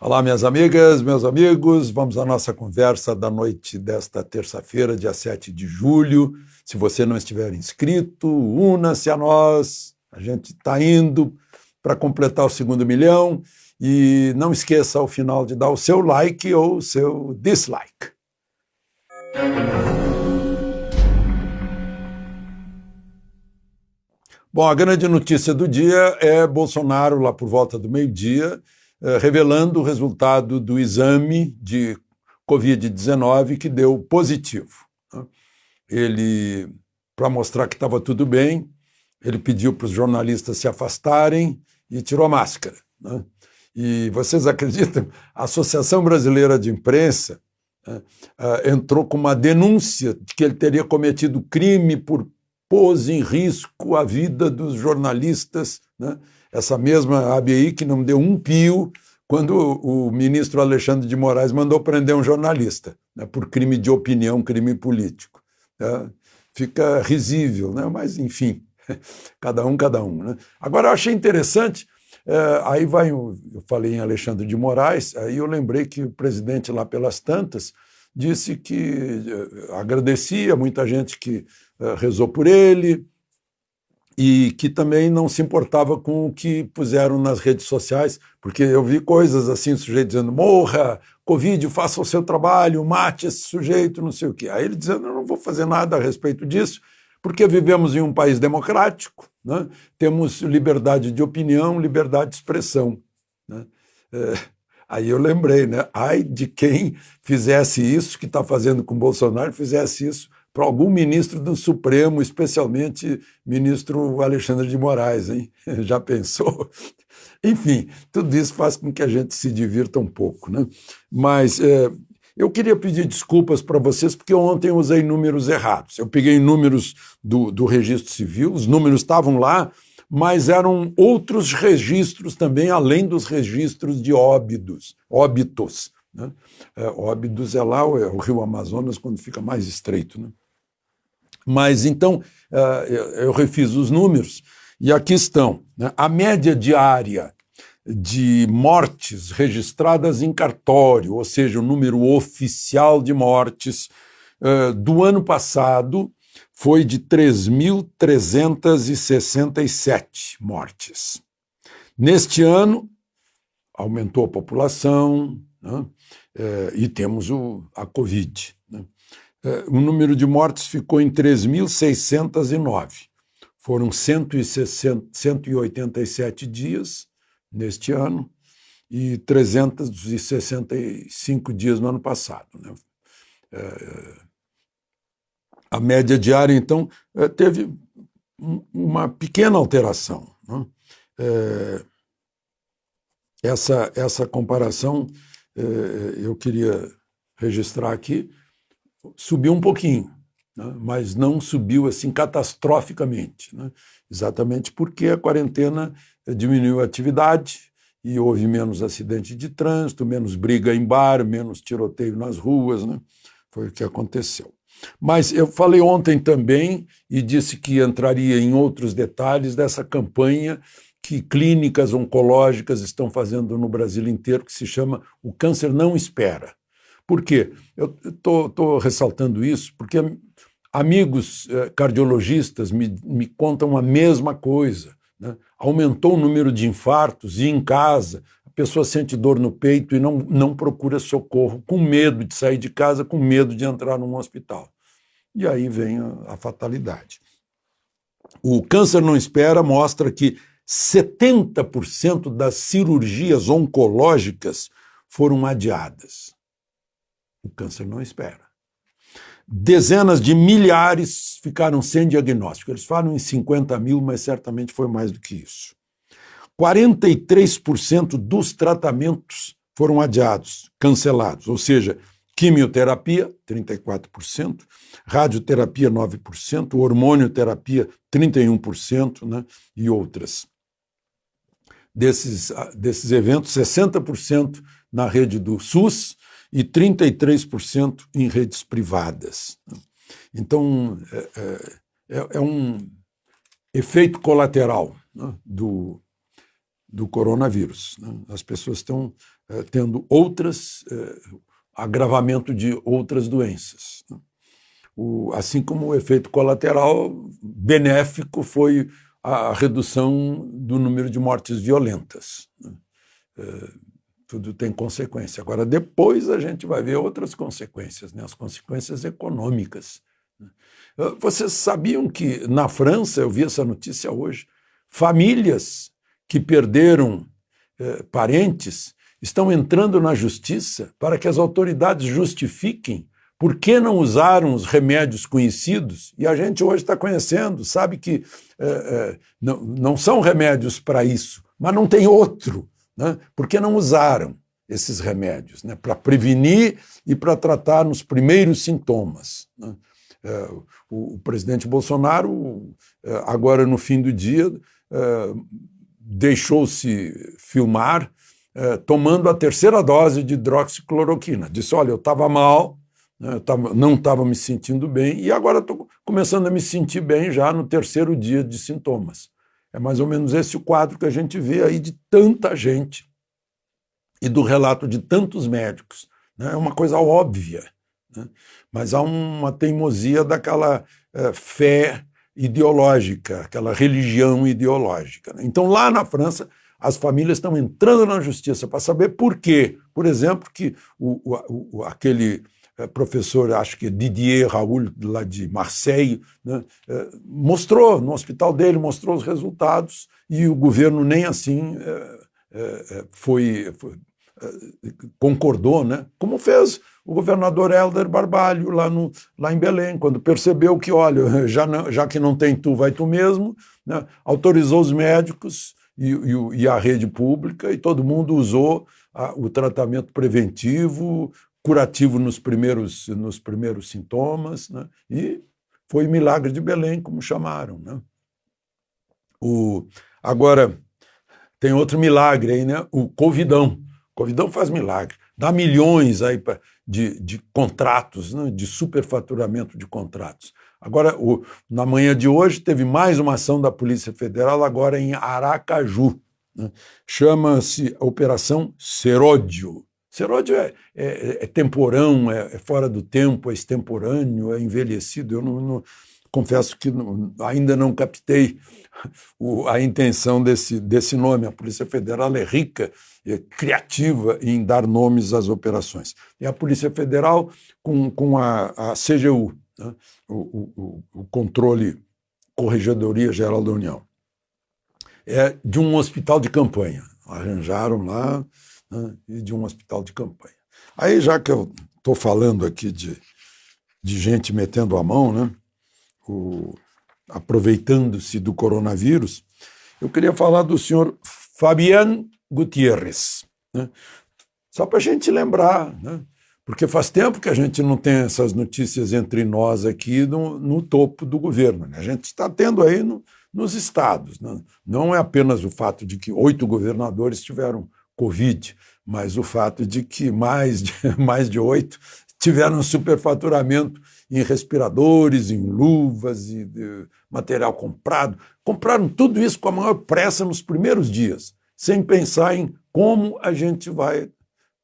Olá, minhas amigas, meus amigos, vamos à nossa conversa da noite desta terça-feira, dia 7 de julho. Se você não estiver inscrito, una-se a nós, a gente está indo para completar o segundo milhão e não esqueça ao final de dar o seu like ou o seu dislike. Bom, a grande notícia do dia é Bolsonaro, lá por volta do meio-dia, revelando o resultado do exame de Covid-19 que deu positivo. Ele, para mostrar que estava tudo bem, ele pediu para os jornalistas se afastarem e tirou a máscara. E vocês acreditam? A Associação Brasileira de Imprensa entrou com uma denúncia de que ele teria cometido crime por pôs em risco a vida dos jornalistas, Essa mesma ABI que não deu um pio quando o ministro Alexandre de Moraes mandou prender um jornalista, por crime de opinião, crime político. Fica risível, mas enfim, cada um. Agora eu achei interessante, aí vai, eu falei em Alexandre de Moraes, aí eu lembrei que o presidente lá pelas tantas disse que agradecia muita gente que rezou por ele e que também não se importava com o que puseram nas redes sociais, porque eu vi coisas assim, o sujeito dizendo, morra, Covid, faça o seu trabalho, mate esse sujeito, não sei o quê. Aí ele dizendo, eu não vou fazer nada a respeito disso, porque vivemos em um país democrático, temos liberdade de opinião, liberdade de expressão. Aí eu lembrei, ai de quem fizesse isso, que está fazendo com Bolsonaro, fizesse isso para algum ministro do Supremo, especialmente ministro Alexandre de Moraes, hein? Já pensou? Enfim, tudo isso faz com que a gente se divirta um pouco, Mas eu queria pedir desculpas para vocês, porque ontem eu usei números errados. Eu peguei números do registro civil, os números estavam lá, mas eram outros registros também, além dos registros de óbitos. Óbitos é lá, é o rio Amazonas, quando fica mais estreito. Mas então, eu refiz os números, e aqui estão. A média diária de mortes registradas em cartório, ou seja, o número oficial de mortes do ano passado, foi de 3.367 mortes. Neste ano, aumentou a população, e temos a Covid. O número de mortes ficou em 3.609. Foram 187 dias neste ano e 365 dias no ano passado. A média diária, então, teve uma pequena alteração. Essa comparação eu queria registrar aqui, subiu um pouquinho, mas não subiu assim catastroficamente, exatamente porque a quarentena diminuiu a atividade e houve menos acidente de trânsito, menos briga em bar, menos tiroteio nas ruas, Foi o que aconteceu. Mas eu falei ontem também e disse que entraria em outros detalhes dessa campanha que clínicas oncológicas estão fazendo no Brasil inteiro, que se chama O Câncer Não Espera. Por quê? Eu estou ressaltando isso porque amigos cardiologistas me contam a mesma coisa. Aumentou o número de infartos e em casa a pessoa sente dor no peito e não procura socorro, com medo de sair de casa, com medo de entrar num hospital. E aí vem a fatalidade. O Câncer Não Espera mostra que 70% das cirurgias oncológicas foram adiadas. O câncer não espera. Dezenas de milhares ficaram sem diagnóstico. Eles falam em 50 mil, mas certamente foi mais do que isso. 43% dos tratamentos foram adiados, cancelados, ou seja, quimioterapia, 34%, radioterapia, 9%, hormonioterapia, 31%, e outras. Desses eventos, 60% na rede do SUS e 33% em redes privadas. Então, é um efeito colateral do coronavírus, né? As pessoas estão tendo agravamento de outras doenças, né? Assim como o efeito colateral benéfico foi a redução do número de mortes violentas, né? Tudo tem consequência. Agora, depois a gente vai ver outras consequências, né? As consequências econômicas. Vocês sabiam que na França, eu vi essa notícia hoje, famílias que perderam parentes estão entrando na justiça para que as autoridades justifiquem por que não usaram os remédios conhecidos, e a gente hoje está conhecendo, sabe que não são remédios para isso, mas não tem outro, né? Por que não usaram esses remédios, né? Para prevenir e para tratar nos primeiros sintomas, né? O presidente Bolsonaro, agora no fim do dia, deixou-se filmar tomando a terceira dose de hidroxicloroquina. Disse, olha, eu estava mal, não estava me sentindo bem e agora estou começando a me sentir bem já no terceiro dia de sintomas. É mais ou menos esse o quadro que a gente vê aí de tanta gente e do relato de tantos médicos, né? É uma coisa óbvia, né? Mas há uma teimosia daquela fé ideológica, aquela religião ideológica, né? Então, lá na França, as famílias estão entrando na justiça para saber por quê. Por exemplo, que aquele professor, acho que Didier Raoult, lá de Marseille, né, mostrou no hospital dele, mostrou os resultados e o governo nem assim concordou, né? Como fez o governador Helder Barbalho lá em Belém, quando percebeu que, olha, já que não tem tu, vai tu mesmo, né, autorizou os médicos e a rede pública, e todo mundo usou o tratamento preventivo, curativo nos primeiros sintomas, né? E foi o milagre de Belém, como chamaram, né? Agora, tem outro milagre aí, né? O Covidão. O Covidão faz milagre, dá milhões aí de contratos, né? De superfaturamento de contratos. Agora, na manhã de hoje, teve mais uma ação da Polícia Federal, agora em Aracaju, né? Chama-se Operação Seródio. Seródio é temporão, é fora do tempo, é extemporâneo, é envelhecido. Eu confesso que ainda não captei a intenção desse nome. A Polícia Federal é rica, é criativa em dar nomes às operações. E a Polícia Federal com a CGU, né? o Controle Corregedoria Geral da União, de um hospital de campanha. Arranjaram lá, né? E de um hospital de campanha. Aí, já que eu estou falando aqui de gente metendo a mão, né? Aproveitando-se do coronavírus, eu queria falar do senhor Fabián Gutiérrez, né? Só para a gente lembrar, né? Porque faz tempo que a gente não tem essas notícias entre nós aqui no topo do governo, né? A gente está tendo aí nos estados, né? Não é apenas o fato de que 8 governadores tiveram Covid, mas o fato de que mais de 8 tiveram superfaturamento em respiradores, em luvas e material comprado. Compraram tudo isso com a maior pressa nos primeiros dias, sem pensar em como a gente vai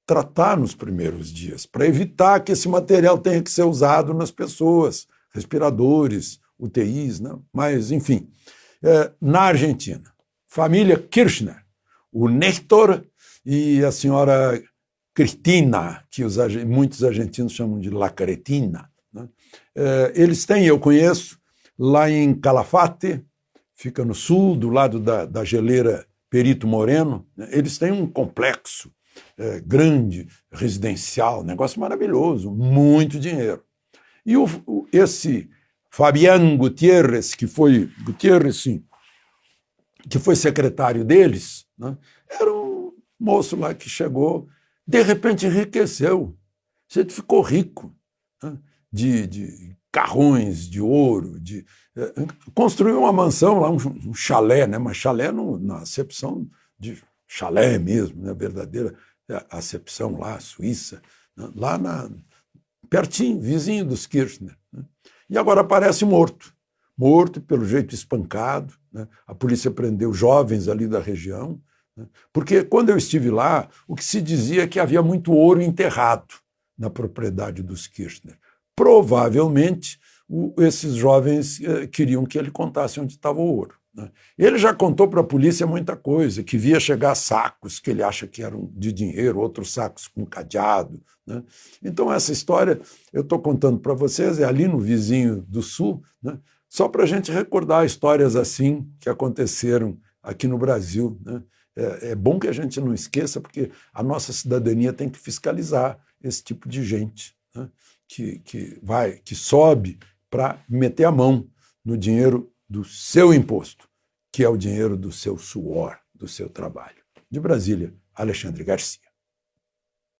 tratar nos primeiros dias, para evitar que esse material tenha que ser usado nas pessoas, respiradores, UTIs, né? Mas, enfim, na Argentina, família Kirchner, o Néstor e a senhora Cristina, que muitos argentinos chamam de La Cretina, né? Eles têm, eu conheço, lá em Calafate, fica no sul, do lado da geleira Perito Moreno, né? Eles têm um complexo grande, residencial, negócio maravilhoso, muito dinheiro. E esse Fabián Gutiérrez, que foi secretário deles, né? Era um moço lá que chegou, de repente enriqueceu, ele ficou rico, né? De carrões, de ouro, construiu uma mansão lá, um chalé, né? Mas chalé na acepção de chalé mesmo, né? Verdadeira acepção lá, Suíça, né? Lá pertinho, vizinho dos Kirchner, né? E agora aparece morto, pelo jeito espancado, né? A polícia prendeu jovens ali da região, Porque quando eu estive lá, o que se dizia é que havia muito ouro enterrado na propriedade dos Kirchner. Provavelmente, esses jovens queriam que ele contasse onde estava o ouro. Ele já contou para a polícia muita coisa, que via chegar sacos que ele acha que eram de dinheiro, outros sacos com cadeado. Então, essa história eu estou contando para vocês, é ali no vizinho do Sul, só para a gente recordar histórias assim que aconteceram aqui no Brasil. É bom que a gente não esqueça, porque a nossa cidadania tem que fiscalizar esse tipo de gente, que sobe para meter a mão no dinheiro do seu imposto, que é o dinheiro do seu suor, do seu trabalho. De Brasília, Alexandre Garcia.